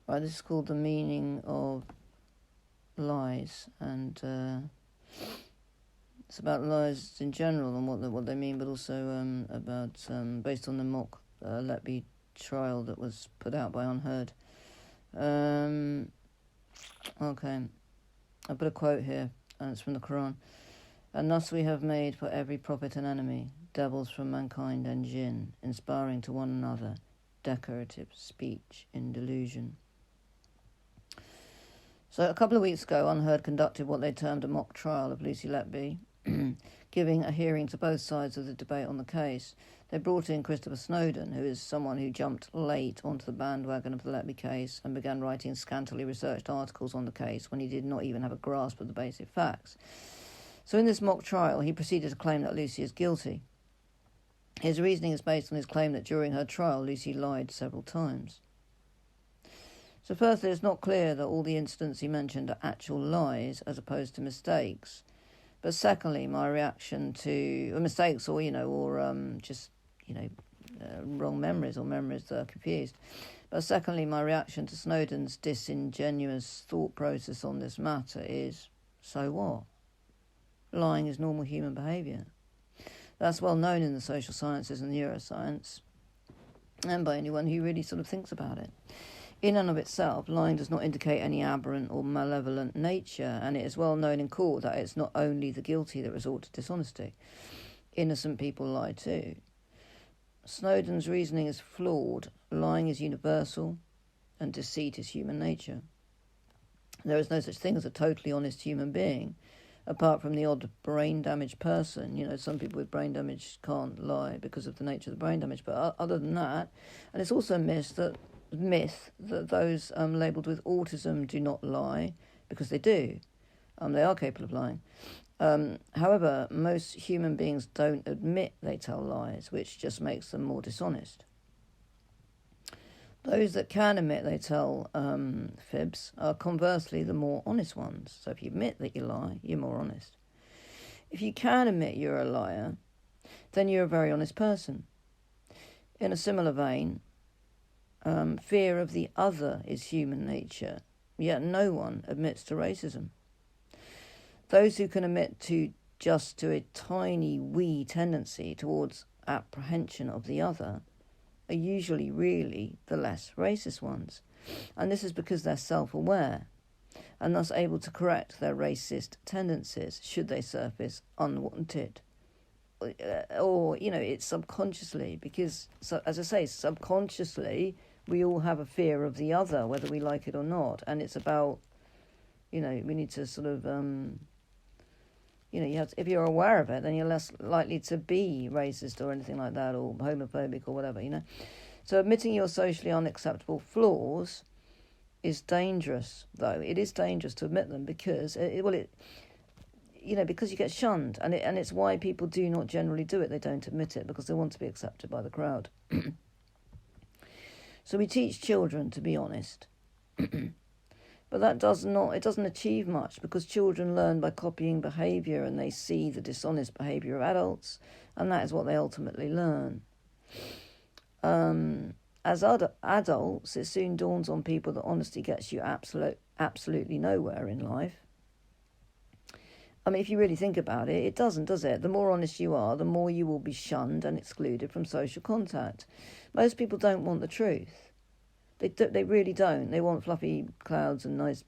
Right, this is called The Meaning of Lies, and it's about lies in general and what they mean, but also about based on the mock Letby trial that was put out by Unheard. Okay, I put a quote here, and it's from the Quran. And thus we have made for every prophet an enemy, devils from mankind and jinn, inspiring to one another decorative speech in delusion. So a couple of weeks ago, Unheard conducted what they termed a mock trial of Lucy Letby, giving a hearing to both sides of the debate on the case. They brought in Christopher Snowdon, who is someone who jumped late onto the bandwagon of the Letby case and began writing scantily researched articles on the case when he did not even have a grasp of the basic facts. So in this mock trial, he proceeded to claim that Lucy is guilty. His reasoning is based on his claim that during her trial, Lucy lied several times. So firstly, it's not clear that all the incidents he mentioned are actual lies as opposed to mistakes. But secondly, my reaction to mistakes or wrong memories or memories that are confused. But secondly, my reaction to Snowdon's disingenuous thought process on this matter is, so what? Lying is normal human behaviour. That's well known in the social sciences and neuroscience, and by anyone who really sort of thinks about it. In and of itself, lying does not indicate any aberrant or malevolent nature, and it is well known in court that it's not only the guilty that resort to dishonesty. Innocent people lie too. Snowdon's reasoning is flawed. Lying is universal, and deceit is human nature. There is no such thing as a totally honest human being, apart from the odd brain-damaged person. You know, some people with brain damage can't lie because of the nature of the brain damage, but other than that, and it's also a myth that those labelled with autism do not lie, because they do. They are capable of lying. However, most human beings don't admit they tell lies, which just makes them more dishonest. Those that can admit they tell fibs are conversely the more honest ones. So if you admit that you lie, you're more honest. If you can admit you're a liar, then you're a very honest person. In a similar vein, fear of the other is human nature, yet no one admits to racism. Those who can admit to a tiny wee tendency towards apprehension of the other are usually really the less racist ones. And this is because they're self-aware and thus able to correct their racist tendencies should they surface unwanted. Or, it's subconsciously, because, as I say, subconsciously, we all have a fear of the other, whether we like it or not. And it's about, we need to sort of, if you're aware of it, then you're less likely to be racist or anything like that, or homophobic or whatever, So admitting your socially unacceptable flaws is dangerous, though. It is dangerous to admit them because, because you get shunned, and it's why people do not generally do it. They don't admit it because they want to be accepted by the crowd. So we teach children to be honest. But it doesn't achieve much, because children learn by copying behaviour, and they see the dishonest behaviour of adults, and that is what they ultimately learn. As adults, it soon dawns on people that honesty gets you absolutely nowhere in life. I mean, if you really think about it, it doesn't, does it? The more honest you are, the more you will be shunned and excluded from social contact. Most people don't want the truth. They really don't. They want fluffy clouds and nice,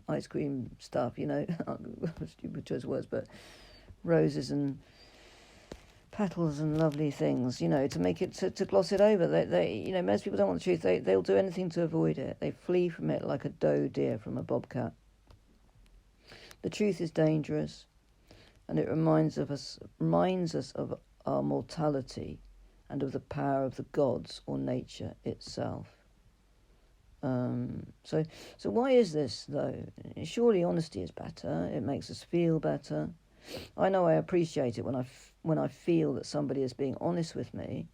ice cream stuff, stupid choice of words, but roses and petals and lovely things, to make it, to gloss it over. They most people don't want the truth. They'll do anything to avoid it. They flee from it like a doe deer from a bobcat. The truth is dangerous, and it reminds us of our mortality and of the power of the gods or nature itself. So why is this, though? Surely honesty is better. It makes us feel better. I know I appreciate it when I feel that somebody is being honest with me,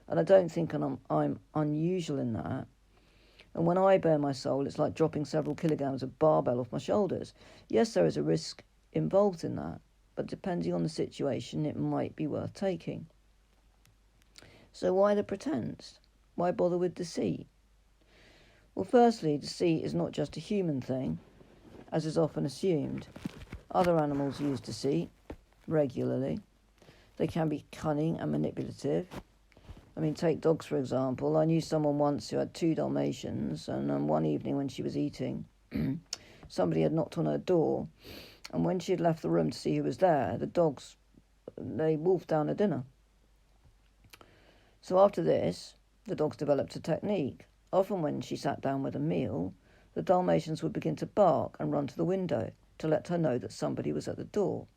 and I don't think I'm unusual in that. And when I bare my soul, it's like dropping several kilograms of barbell off my shoulders. Yes, there is a risk involved in that, but depending on the situation, it might be worth taking. So why the pretense? Why bother with deceit? Well, firstly, deceit is not just a human thing, as is often assumed. Other animals use deceit regularly. They can be cunning and manipulative. I mean, take dogs, for example. I knew someone once who had 2 Dalmatians, and one evening when she was eating, somebody had knocked on her door, and when she had left the room to see who was there, the dogs, they wolfed down her dinner. So after this, the dogs developed a technique. Often when she sat down with a meal, the Dalmatians would begin to bark and run to the window to let her know that somebody was at the door.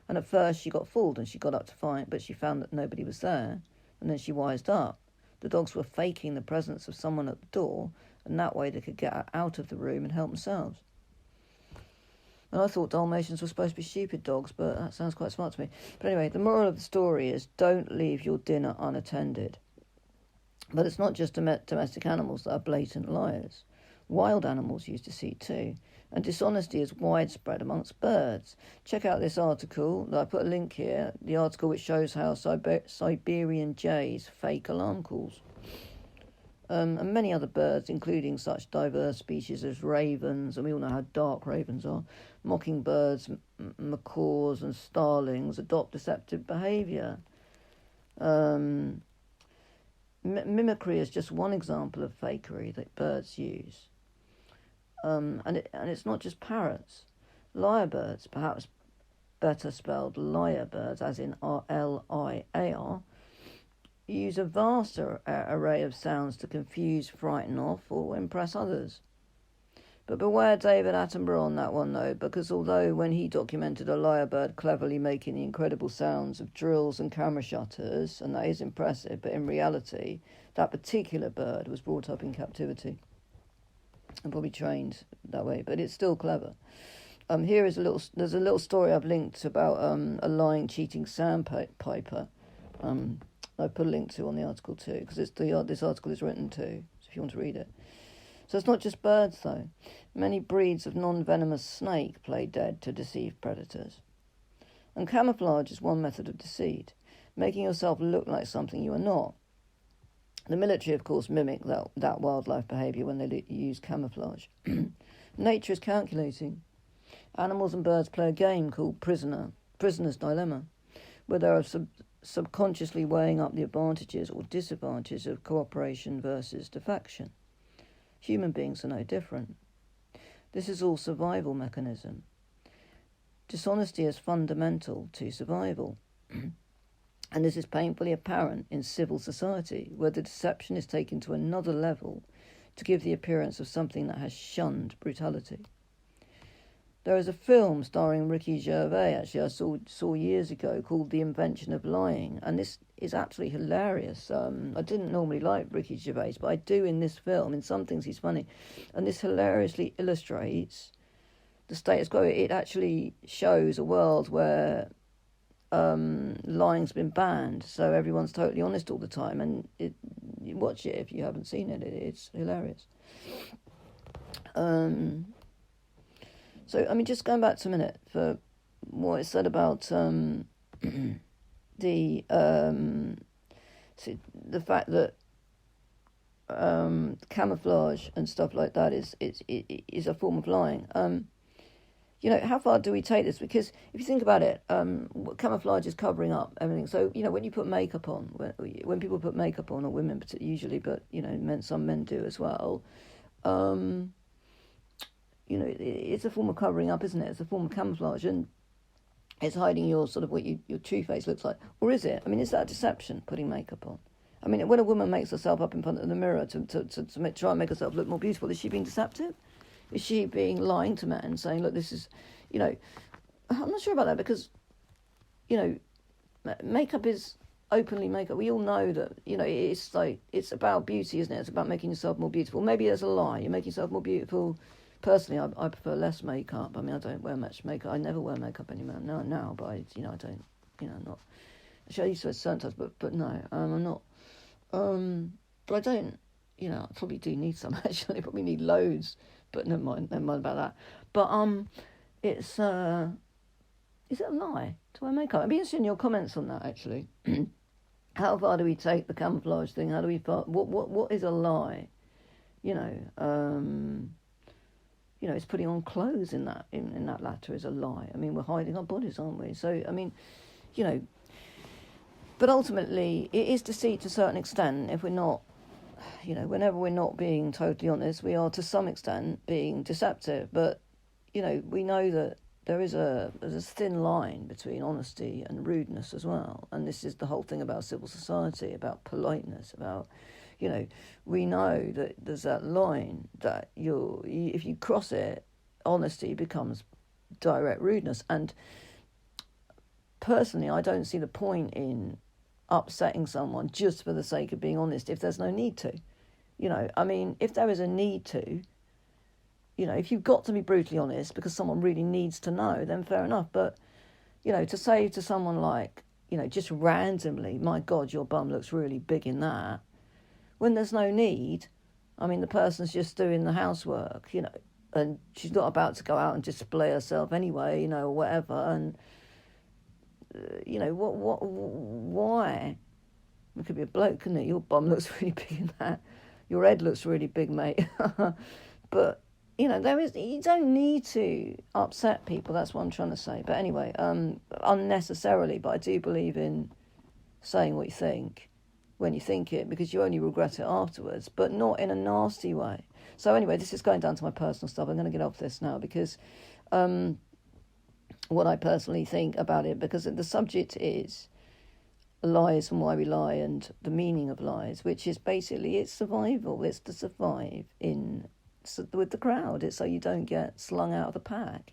And at first she got fooled and she got up to find, but she found that nobody was there. And then she wised up. The dogs were faking the presence of someone at the door, and that way they could get out of the room and help themselves. And I thought Dalmatians were supposed to be stupid dogs, but that sounds quite smart to me. But anyway, the moral of the story is don't leave your dinner unattended. But it's not just domestic animals that are blatant liars. Wild animals use deceit too. And dishonesty is widespread amongst birds. Check out this article. I put a link here, the article which shows how Siberian jays fake alarm calls. And many other birds, including such diverse species as ravens, and we all know how dark ravens are, mockingbirds, macaws and starlings adopt deceptive behaviour. Mimicry is just one example of fakery that birds use. And it's not just parrots. Lyrebirds, perhaps better spelled lyrebirds, as in Liar, use a vast array of sounds to confuse, frighten off, or impress others. But beware David Attenborough on that one, though, because although when he documented a lyrebird cleverly making the incredible sounds of drills and camera shutters, and that is impressive, but in reality, that particular bird was brought up in captivity and probably trained that way, but it's still clever. There's a little story I've linked about a lying, cheating sandpiper. I put a link to on the article too, because this article is written too, so if you want to read it. So it's not just birds though. Many breeds of non-venomous snake play dead to deceive predators. And camouflage is one method of deceit, making yourself look like something you are not. The military, of course, mimic that wildlife behaviour when they use camouflage. Nature is calculating. Animals and birds play a game called Prisoner's Dilemma, where they are subconsciously weighing up the advantages or disadvantages of cooperation versus defection. Human beings are no different. This is all survival mechanism. Dishonesty is fundamental to survival. And this is painfully apparent in civil society, where the deception is taken to another level to give the appearance of something that has shunned brutality. There is a film starring Ricky Gervais, actually, I saw years ago, called The Invention of Lying, and this is absolutely hilarious. I didn't normally like Ricky Gervais, but I do in this film. In some things he's funny. And this hilariously illustrates the status quo. It actually shows a world where lying's been banned, so everyone's totally honest all the time, and you watch it if you haven't seen it. It's hilarious. So, I mean, just going back to a minute for what it said about the fact that camouflage and stuff like that is a form of lying. How far do we take this? Because if you think about it, camouflage is covering up everything. So, when you put makeup on, when people put makeup on, or women usually, but, some men do as well, it's a form of covering up, isn't it? It's a form of camouflage, and it's hiding your sort of what your true face looks like. Or is it? I mean, is that deception, putting makeup on? I mean, when a woman makes herself up in front of the mirror to try and make herself look more beautiful, is she being deceptive? Is she being lying to men, saying, look, this is, I'm not sure about that, because, makeup is openly makeup. We all know that, it's about beauty, isn't it? It's about making yourself more beautiful. Maybe there's a lie. You're making yourself more beautiful. Personally, I prefer less makeup. I mean, I don't wear much makeup. I never wear makeup anymore now, but I don't, not. Actually, I used to wear certain times, but no, I'm not. But I don't, I probably do need some, actually. I probably need loads, but never mind about that. But, is it a lie to wear makeup? I'd be interested in your comments on that, actually. How far do we take the camouflage thing? How do we, what is a lie? you know, it's putting on clothes in that latter is a lie. I mean, we're hiding our bodies, aren't we? So, I mean, but ultimately it is deceit to a certain extent. If we're not, whenever we're not being totally honest, we are to some extent being deceptive. But, we know that there's a thin line between honesty and rudeness as well. And this is the whole thing about civil society, about politeness, about, we know that there's that line that if you cross it, honesty becomes direct rudeness. And personally, I don't see the point in upsetting someone just for the sake of being honest if there's no need to. I mean, if there is a need to, if you've got to be brutally honest because someone really needs to know, then fair enough. But, to say to someone like, just randomly, my God, your bum looks really big in that, when there's no need, I mean, the person's just doing the housework, and she's not about to go out and display herself anyway, or whatever. And, why? It could be a bloke, couldn't it? Your bum looks really big in that. Your head looks really big, mate. But, you don't need to upset people. That's what I'm trying to say. But anyway, unnecessarily. But I do believe in saying what you think when you think it, because you only regret it afterwards, but not in a nasty way. So anyway, this is going down to my personal stuff. I'm going to get off this now because what I personally think about it, because the subject is lies and why we lie and the meaning of lies, which is basically it's survival. It's to survive with the crowd. It's so you don't get slung out of the pack,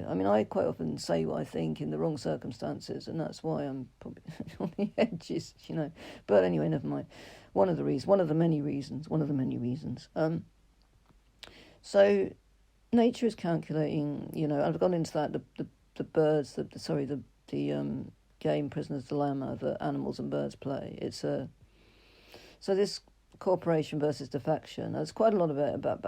I mean, I quite often say what I think in the wrong circumstances, and that's why I'm probably on the edges, But anyway, never mind. One of the many reasons. So nature is calculating, I've gone into that, the birds, the game Prisoner's Dilemma that animals and birds play. So this cooperation versus defection. There's quite a lot of it about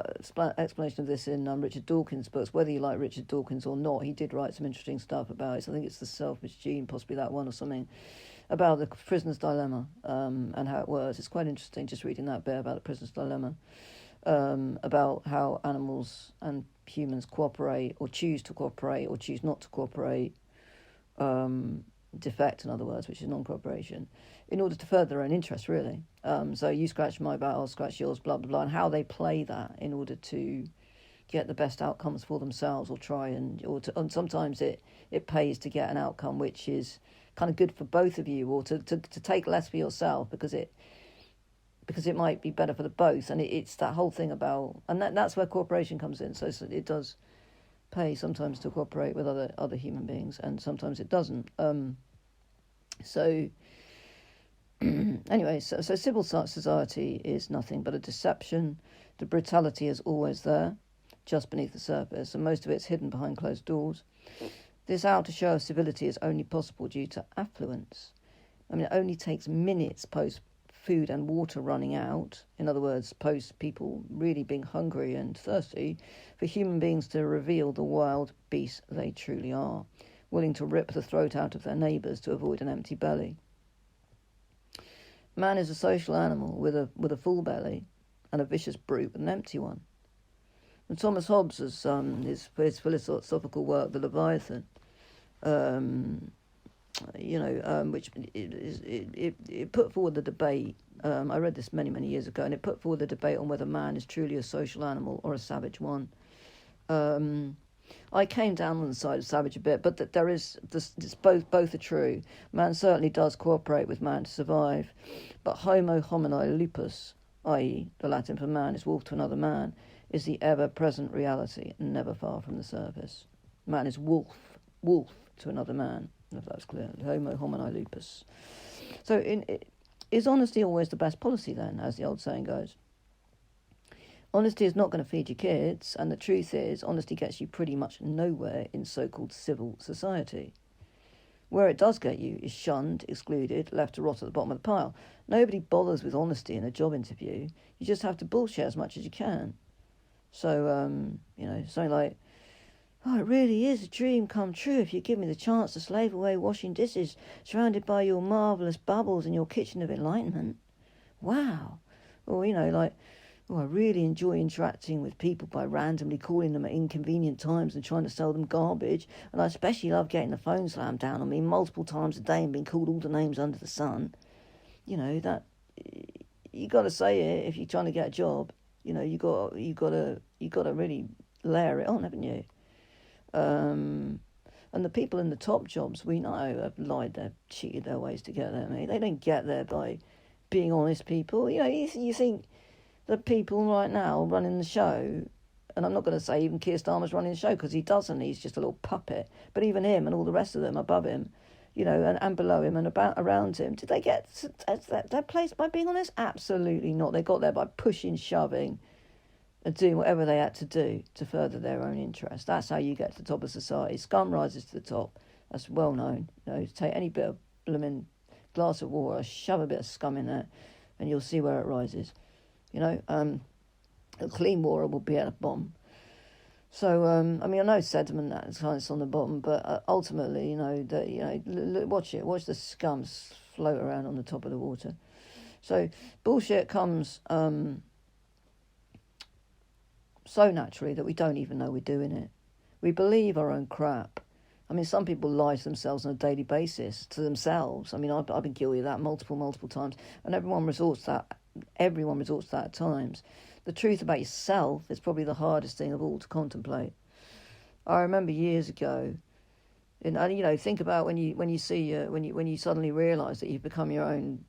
explanation of this in Richard Dawkins' books. Whether you like Richard Dawkins or not, he did write some interesting stuff about it. So I think it's The Selfish Gene, possibly that one or something, about the prisoner's dilemma and how it works. It's quite interesting just reading that bit about the prisoner's dilemma, about how animals and humans cooperate or choose to cooperate or choose not to cooperate, defect, in other words, which is non-cooperation, in order to further their own interests, really. So you scratch my back, I'll scratch yours, blah, blah, blah, and how they play that in order to get the best outcomes for themselves or try and sometimes it pays to get an outcome which is kind of good for both of you, or to take less for yourself because it might be better for the both. And it's that whole thing about, and that's where cooperation comes in. So it does pay sometimes to cooperate with other human beings, and sometimes it doesn't. Anyway, so civil society is nothing but a deception. The brutality is always there, just beneath the surface, and most of it's hidden behind closed doors. This outer show of civility is only possible due to affluence. I mean, it only takes minutes post food and water running out, in other words, post people really being hungry and thirsty, for human beings to reveal the wild beasts they truly are, willing to rip the throat out of their neighbours to avoid an empty belly. Man is a social animal with a full belly and a vicious brute with an empty one. And Thomas Hobbes, his philosophical work, The Leviathan, which it put forward the debate. I read this many, many years ago, and it put forward the debate on whether man is truly a social animal or a savage one. I came down on the side of savage a bit, but that there is this. It's both are true. Man certainly does cooperate with man to survive, but homo homini lupus, i.e., the Latin for man is wolf to another man, is the ever-present reality and never far from the surface. Man is wolf to another man, if that's clear. Homo homini lupus. So, is honesty always the best policy then, as the old saying goes? Honesty is not going to feed your kids, and the truth is, honesty gets you pretty much nowhere in so-called civil society. Where it does get you is shunned, excluded, left to rot at the bottom of the pile. Nobody bothers with honesty in a job interview. You just have to bullshit as much as you can. So, something like, oh, it really is a dream come true if you give me the chance to slave away washing dishes, surrounded by your marvellous bubbles in your kitchen of enlightenment. Wow. Or, like, oh, I really enjoy interacting with people by randomly calling them at inconvenient times and trying to sell them garbage. And I especially love getting the phone slammed down on me multiple times a day and being called all the names under the sun. That you got to say it if you're trying to get a job. You got to really layer it on, haven't you? And the people in the top jobs we know have lied, they've cheated their ways to get there. Mate. They don't get there by being honest people. You think the people right now running the show, and I'm not going to say even Keir Starmer's running the show because he doesn't. He's just a little puppet. But even him and all the rest of them above him, and below him and around him, did they get that place by being honest? Absolutely not. They got there by pushing, shoving, and doing whatever they had to do to further their own interest. That's how you get to the top of society. Scum rises to the top. That's well known. Take any bit of blooming glass of water, shove a bit of scum in there, and you'll see where it rises. Clean water will be at the bottom. So, I know sediment that's on the bottom, but ultimately, watch it. Watch the scum float around on the top of the water. So, bullshit comes so naturally that we don't even know we're doing it. We believe our own crap. Some people lie to themselves on a daily basis, to themselves. I've been guilty of that multiple times, and everyone resorts to that at times. The truth about yourself is probably the hardest thing of all to contemplate. I remember years ago, and think about when you suddenly realise that you've become your own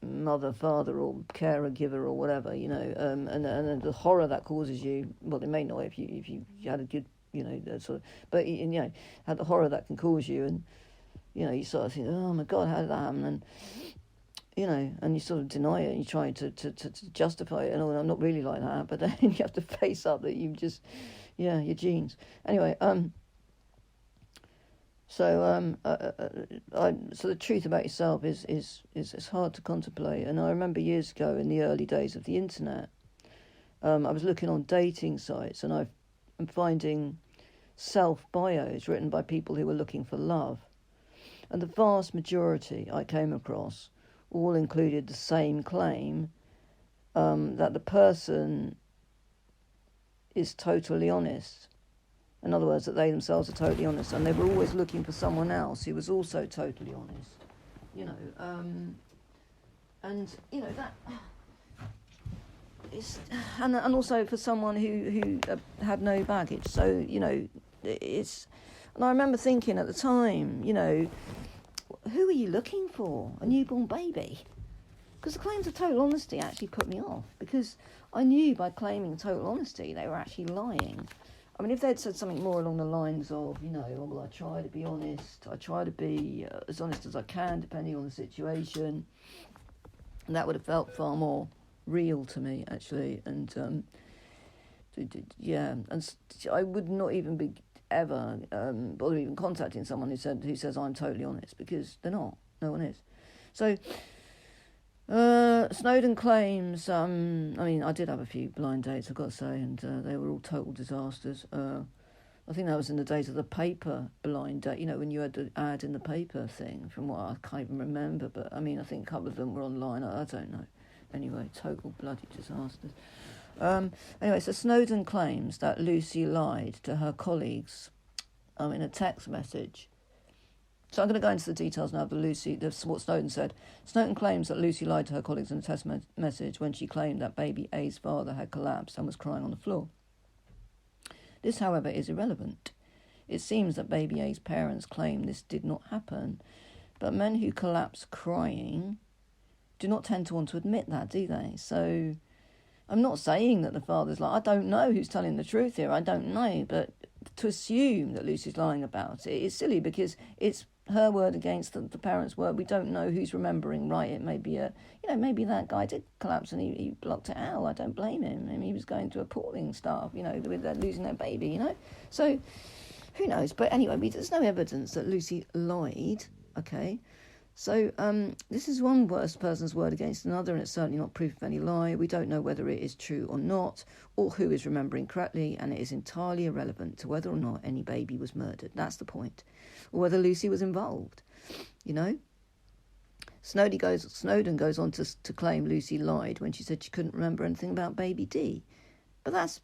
mother, father, or carer, giver, or whatever, and the horror that causes you. Well, it may not if you had a good, but had the horror that can cause you, and you sort of think, oh my God, how did that happen? And you sort of deny it, and you try to justify it, and I'm not really like that, but then you have to face up that you just, your genes. Anyway, so the truth about yourself is hard to contemplate. And I remember years ago in the early days of the internet, I was looking on dating sites, and I'm finding self-bios written by people who were looking for love. And the vast majority I came across all included the same claim, that the person is totally honest. In other words, that they themselves are totally honest, and they were always looking for someone else who was also totally honest. That is, and also for someone who had no baggage. So it's, and I remember thinking at the time, who are you looking for? A newborn baby? Because the claims of total honesty actually put me off, because I knew by claiming total honesty they were actually lying. If they'd said something more along the lines of, I try to be honest, I try to be as honest as I can, depending on the situation, and that would have felt far more real to me, actually. And and I would not even be ever bother even contacting someone who says I'm totally honest, because they're not. No one is. So Snowden claims, I did have a few blind dates, I've got to say, and they were all total disasters. I think that was in the days of the paper blind date, when you had the ad in the paper thing, from what I can't even remember, but I think a couple of them were online, I don't know. Anyway, total bloody disasters. Anyway, so Snowden claims that Lucy lied to her colleagues in a text message. So I'm going to go into the details now of what Snowden said. Snowden claims that Lucy lied to her colleagues in a text message when she claimed that baby A's father had collapsed and was crying on the floor. This, however, is irrelevant. It seems that baby A's parents claim this did not happen, but men who collapse crying do not tend to want to admit that, do they? So I'm not saying that the father's I don't know who's telling the truth here, I don't know, but to assume that Lucy's lying about it is silly, because it's her word against the parents' word. We don't know who's remembering right. It may be maybe that guy did collapse and he blocked it out. I don't blame him. He was going through appalling stuff, with losing their baby, So who knows? But anyway, there's no evidence that Lucy lied, okay? So this is one person's word against another, and it's certainly not proof of any lie. We don't know whether it is true or not, or who is remembering correctly, and it is entirely irrelevant to whether or not any baby was murdered. That's the point. Or whether Lucy was involved, Snowden goes on to claim Lucy lied when she said she couldn't remember anything about baby D. But that's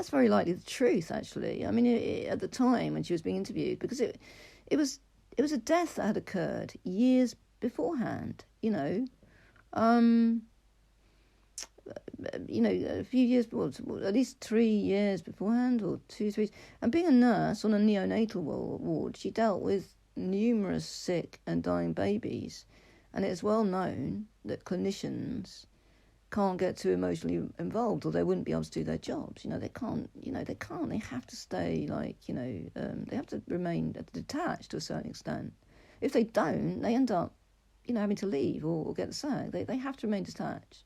very likely the truth, actually. I mean, at the time when she was being interviewed, because it was a death that had occurred years beforehand. A few years, at least 3 years beforehand, or 2, 3. And being a nurse on a neonatal ward, she dealt with numerous sick and dying babies. And it's well known that clinicians can't get too emotionally involved, or they wouldn't be able to do their jobs. They can't. They have to stay they have to remain detached to a certain extent. If they don't, they end up, having to leave or get sacked. They have to remain detached.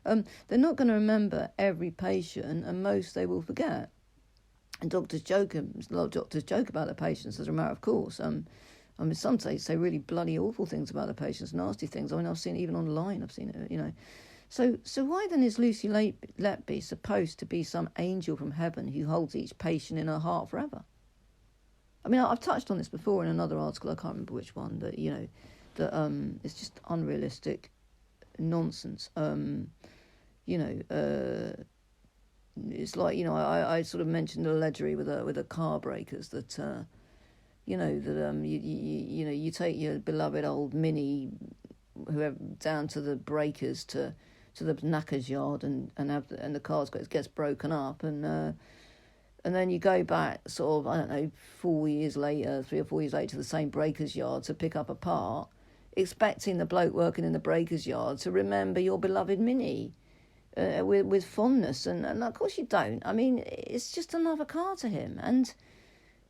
They're not going to remember every patient, and most they will forget. And a lot of doctors joke about their patients as a matter of course. Some say really bloody awful things about their patients, nasty things. I've seen it even online. I've seen it, So why then is Lucy Letby supposed to be some angel from heaven who holds each patient in her heart forever? I mean, I've touched on this before in another article. I can't remember which one. That it's just unrealistic nonsense. It's like I sort of mentioned allegedly with a car breakers that you take your beloved old Mini, whoever, down to the breakers to the knacker's yard and the car gets broken up and then you go back sort of 4 years later, 3 or 4 years later, to the same breaker's yard to pick up a part, expecting the bloke working in the breaker's yard to remember your beloved Mini with fondness, and of course you don't. I mean, it's just another car to him, and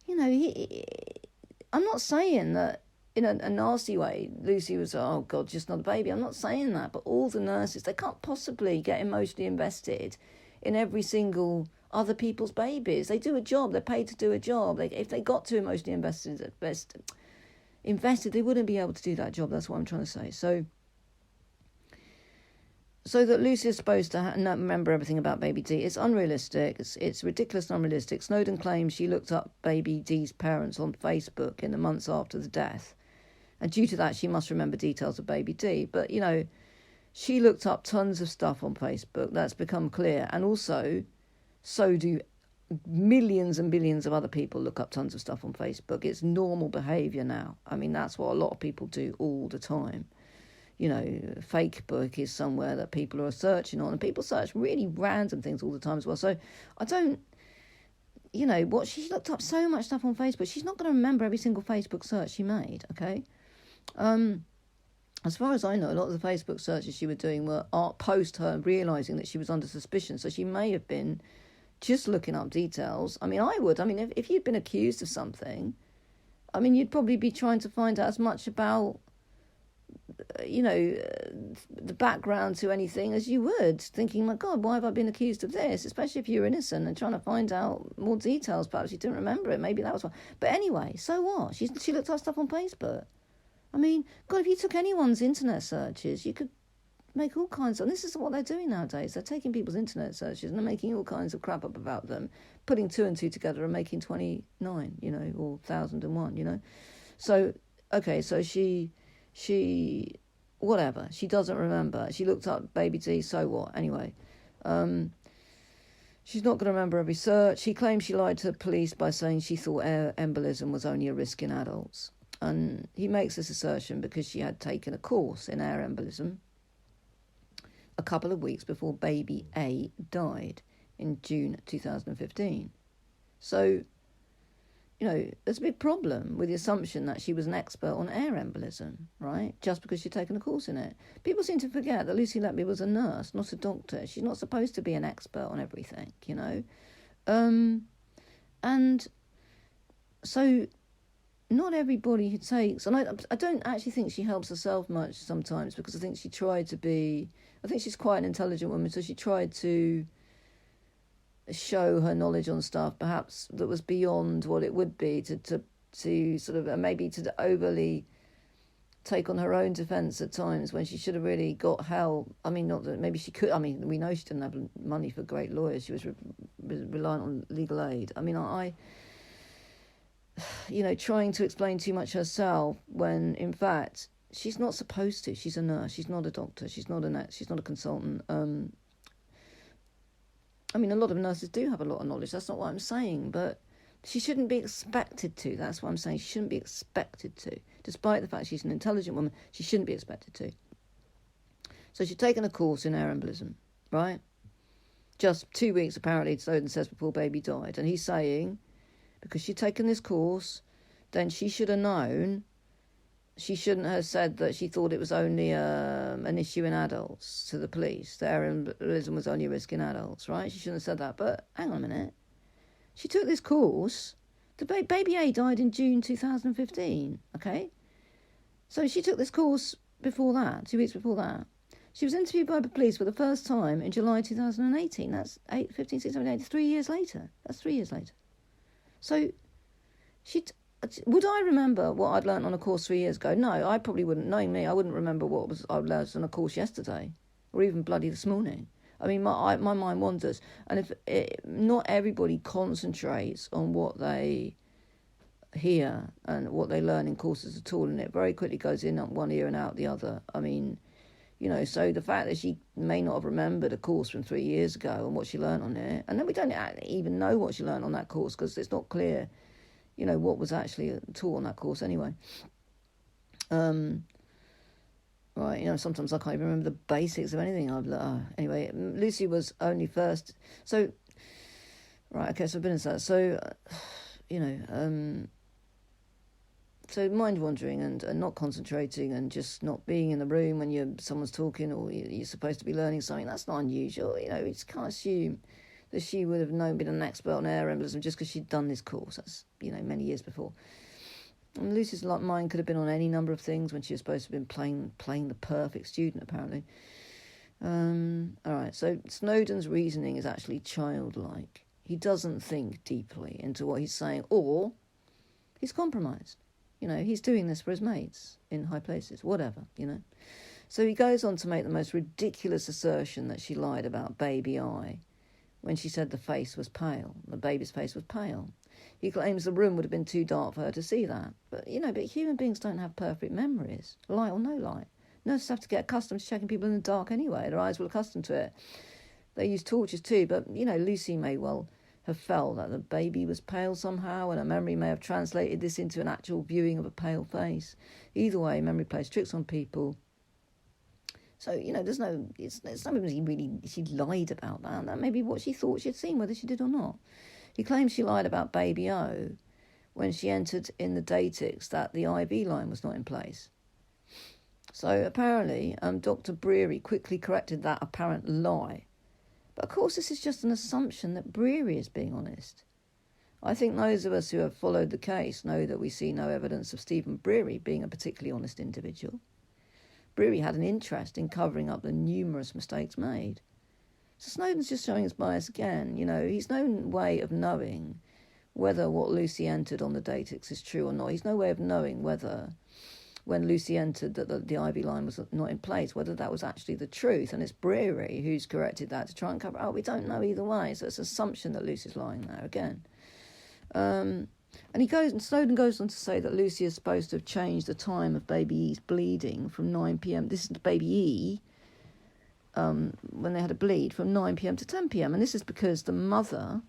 I'm not saying that in a nasty way Lucy was, oh God, just not a baby. I'm not saying that, but all the nurses, they can't possibly get emotionally invested in every single other people's babies. They do a job, they're paid to do a job. If they got too emotionally invested, they wouldn't be able to do that job. That's what I'm trying to say. So that Lucy is supposed to not remember everything about baby D, it's unrealistic. It's ridiculous and unrealistic. Snowden claims she looked up baby D's parents on Facebook in the months after the death, and due to that she must remember details of baby D. But she looked up tons of stuff on Facebook. That's become clear. And also, so do millions and billions of other people look up tons of stuff on Facebook. It's normal behaviour now. I mean, that's what a lot of people do all the time. Facebook is somewhere that people are searching on, and people search really random things all the time as well. So I don't, she looked up so much stuff on Facebook. She's not going to remember every single Facebook search she made, okay? As far as I know, a lot of the Facebook searches she was doing were post her realising that she was under suspicion. So she may have been just looking up details. I mean, I would. I mean, if you'd been accused of something, I mean, you'd probably be trying to find out as much about, the background to anything as you would, thinking, my God, why have I been accused of this? Especially if you're innocent, and trying to find out more details. Perhaps you didn't remember it. Maybe that was why. But anyway, so what? She looked up stuff on Facebook. I mean, God, if you took anyone's internet searches, you could make all kinds of... And this is what they're doing nowadays. They're taking people's internet searches and they're making all kinds of crap up about them, putting 2 and 2 together and making 29, or 1,001, So, okay, so she whatever, she doesn't remember. She looked up baby D, so what? Anyway, she's not going to remember every search. She claims she lied to the police by saying she thought air embolism was only a risk in adults. And he makes this assertion because she had taken a course in air embolism a couple of weeks before baby A died in June 2015. So, there's a big problem with the assumption that she was an expert on air embolism, right? Just because she'd taken a course in it. People seem to forget that Lucy Letby was a nurse, not a doctor. She's not supposed to be an expert on everything, And so not everybody who takes... And I don't actually think she helps herself much sometimes, because I think she tried to be... I think she's quite an intelligent woman, so she tried to show her knowledge on stuff perhaps that was beyond what it would be to sort of maybe to overly take on her own defence at times when she should have really got help. I mean, not that maybe she could. I mean, we know she didn't have money for great lawyers. She was reliant on legal aid. I mean, I trying to explain too much herself when in fact she's not supposed to. She's a nurse. She's not a doctor. She's not a consultant. I mean, a lot of nurses do have a lot of knowledge. That's not what I'm saying, but she shouldn't be expected to. That's what I'm saying. She shouldn't be expected to. Despite the fact she's an intelligent woman, she shouldn't be expected to. So she's taken a course in air embolism, right? Just 2 weeks, apparently, Snowden says, before baby died. And he's saying, because she'd taken this course, then she should have known. She shouldn't have said that she thought it was only an issue in adults to the police. That air embolism was only a risk in adults, right? She shouldn't have said that. But hang on a minute. She took this course. The baby A died in June 2015, okay? So she took this course before that, 2 weeks before that. She was interviewed by the police for the first time in July 2018. That's 15, 16, 17, 18, 3 years later. That's 3 years later. So, would I remember what I'd learnt on a course 3 years ago? No, I probably wouldn't. Knowing me, I wouldn't remember what I'd learnt on a course yesterday, or even bloody this morning. I mean, my mind wanders. And not everybody concentrates on what they hear and what they learn in courses at all, and it very quickly goes in one ear and out the other. I mean, so the fact that she may not have remembered a course from 3 years ago and what she learnt on it, and then we don't even know what she learnt on that course because it's not clear, what was actually taught on that course anyway. Right, sometimes I can't even remember the basics of anything. Anyway, Lucy was only first. So, right, okay, so I've been into that. So, so mind wandering and not concentrating and just not being in the room when someone's talking or you're supposed to be learning something, that's not unusual. You just can't assume that she would have been an expert on air embolism just because she'd done this course. That's, many years before. And Lucy's mind could have been on any number of things when she was supposed to have been playing the perfect student, apparently. All right, so Snowden's reasoning is actually childlike. He doesn't think deeply into what he's saying, or he's compromised. He's doing this for his mates in high places, whatever, So he goes on to make the most ridiculous assertion that she lied about baby I when she said the face was pale. The baby's face was pale. He claims the room would have been too dark for her to see that. But human beings don't have perfect memories, light or no light. Nurses have to get accustomed to checking people in the dark anyway. Their eyes were accustomed to it. They use torches too, but, Lucy may well have felt that the baby was pale somehow, and her memory may have translated this into an actual viewing of a pale face. Either way, memory plays tricks on people. So, it's not even she lied about that. That may be what she thought she'd seen, whether she did or not. He claims she lied about baby O when she entered in the datix that the IV line was not in place. So apparently, Dr. Breary quickly corrected that apparent lie. But of course, this is just an assumption that Breary is being honest. I think those of us who have followed the case know that we see no evidence of Stephen Breary being a particularly honest individual. Breary had an interest in covering up the numerous mistakes made. So Snowden's just showing his bias again. He's no way of knowing whether what Lucy entered on the datix is true or not. He's no way of knowing whether, when Lucy entered that the IV line was not in place, whether that was actually the truth. And it's Breary who's corrected that to try and cover it up. We don't know either way. So it's an assumption that Lucy's lying there again. And Snowden goes on to say that Lucy is supposed to have changed the time of baby E's bleeding from 9 p.m. This is baby E, when they had a bleed, from 9 p.m. to 10 p.m. And this is because the mother,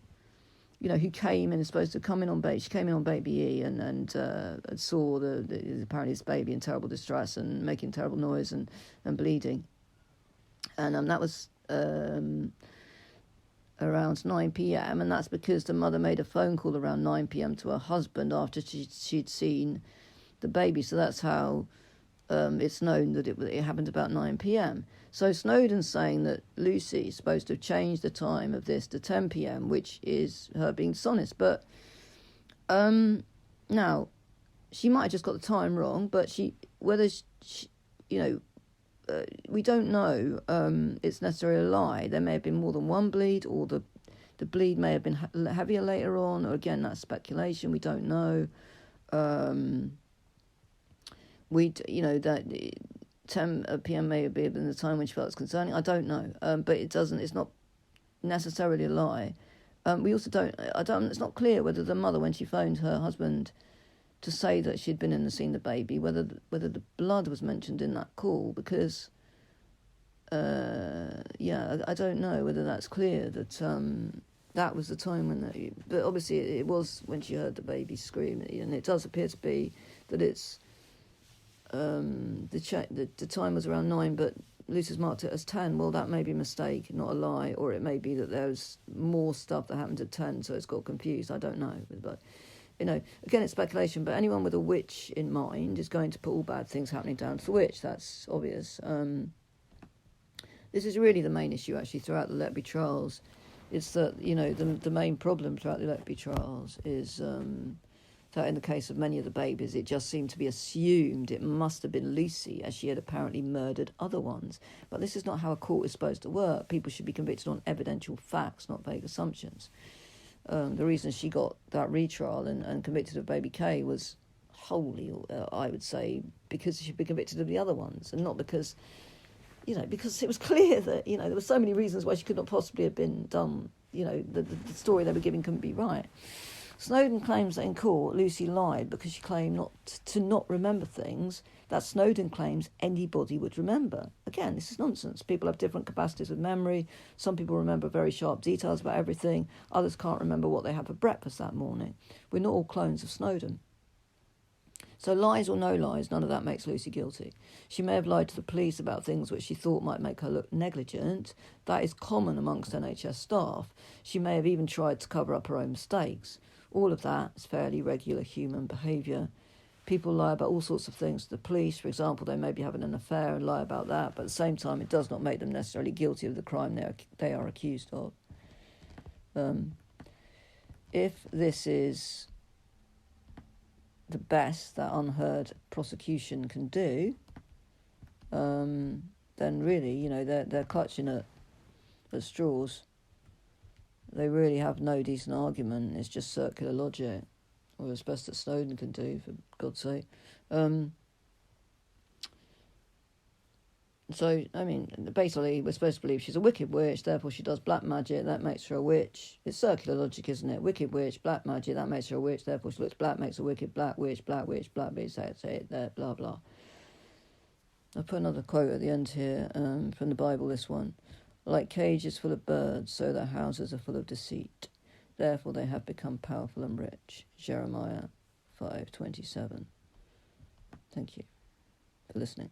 who came in, is supposed to come in on baby. She came in on baby E and saw apparently this baby in terrible distress and making terrible noise and bleeding. And that was around 9 p.m. And that's because the mother made a phone call around 9 p.m. to her husband after she'd seen the baby. So that's how it's known that it happened about 9 p.m. So Snowden's saying that Lucy is supposed to have changed the time of this to 10 p.m., which is her being dishonest. But now, she might have just got the time wrong, but we don't know it's necessarily a lie. There may have been more than one bleed, or the bleed may have been heavier later on, or again, that's speculation. We don't know. That 10 p.m. may have been the time when she felt it's concerning. I don't know, but it's not necessarily a lie. We also it's not clear whether the mother, when she phoned her husband to say that she'd been in and seen the baby, whether the blood was mentioned in that call, because I don't know whether that's clear that that was the time when but obviously it was when she heard the baby scream, and it does appear to be that it's the time was around 9, but Lucy's marked it as 10. Well, that may be a mistake, not a lie, or it may be that there's more stuff that happened at 10, so it's got confused. I don't know, but again, it's speculation. But anyone with a witch in mind is going to put all bad things happening down to the witch. That's obvious. This is really the main issue, actually, throughout the Letby trials. It's that, the main problem throughout the Letby trials is that in the case of many of the babies, it just seemed to be assumed it must have been Lucy, as she had apparently murdered other ones. But this is not how a court is supposed to work. People should be convicted on evidential facts, not vague assumptions. The reason she got that retrial and convicted of baby K was wholly, I would say, because she'd been convicted of the other ones, and not because... because it was clear that, there were so many reasons why she could not possibly have been done. The story they were giving couldn't be right. Snowdon claims that in court Lucy lied because she claimed not remember things that Snowdon claims anybody would remember. Again, this is nonsense. People have different capacities of memory. Some people remember very sharp details about everything. Others can't remember what they had for breakfast that morning. We're not all clones of Snowdon. So lies or no lies, none of that makes Lucy guilty. She may have lied to the police about things which she thought might make her look negligent. That is common amongst NHS staff. She may have even tried to cover up her own mistakes. All of that is fairly regular human behaviour. People lie about all sorts of things to the police. For example, they may be having an affair and lie about that, but at the same time it does not make them necessarily guilty of the crime they are accused of. If this is the best that unheard prosecution can do, then really, they're clutching at straws. They really have no decent argument. It's just circular logic, or as best that Snowdon can do, for God's sake. So, basically, we're supposed to believe she's a wicked witch, therefore she does black magic, that makes her a witch. It's circular logic, isn't it? Wicked witch, black magic, that makes her a witch, therefore she looks black, makes a wicked, black witch, black witch, black witch, say it there, blah, blah. I'll put another quote at the end here, from the Bible, this one. Like cages full of birds, so their houses are full of deceit. Therefore they have become powerful and rich. Jeremiah 5:27. Thank you for listening.